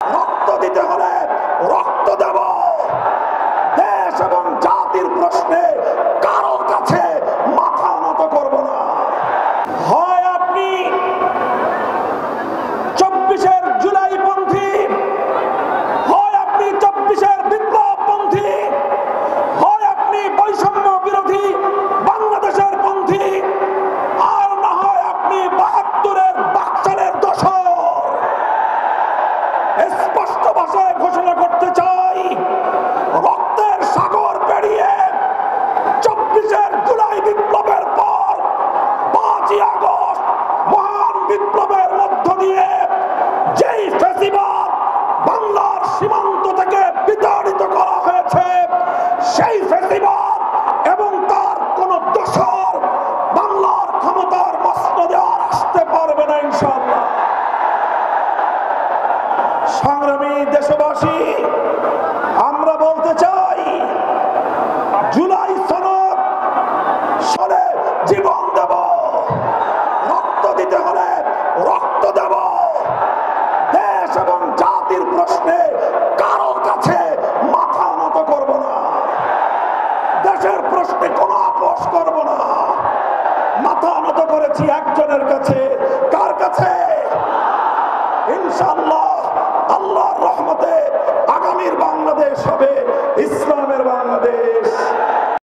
রক্ত দিতে হলে রক্ত দেব। দেশ এবং জাতির প্রশ্নে কারো কাছে মাথা নত করব না। হয় আপনি 24-এর জুলাই পন্থী, হয় আপনি 24-এর বিপ্লব পন্থী, হয় আপনি বৈষম্য বিরোধী বাংলাদেশের পন্থী, আর না হয় আপনি 72-এর বাকশালের দোসর। স্পষ্ট ভাষায় ঘোষণা করতে চাই, রক্তের সাগর পেরিয়ে 24-এর জুলাই বিপ্লবের পর 5ই আগস্ট মহান বিপ্লবের মধ্য দিয়ে যেই ফ্যাসিবাদ বাংলার সীমান্ত থেকে বিতাড়িত করা হয়েছে, সেই ফ্যাসিবাদ এবং তার কোন দোসর বাংলার ক্ষমতার মসনদে আর আসতে পারবে না ইনশাআল্লাহ। সংগ্রামী দেশবাসী, আমরা বলতে চাই, জুলাই সনদ সালে জীবন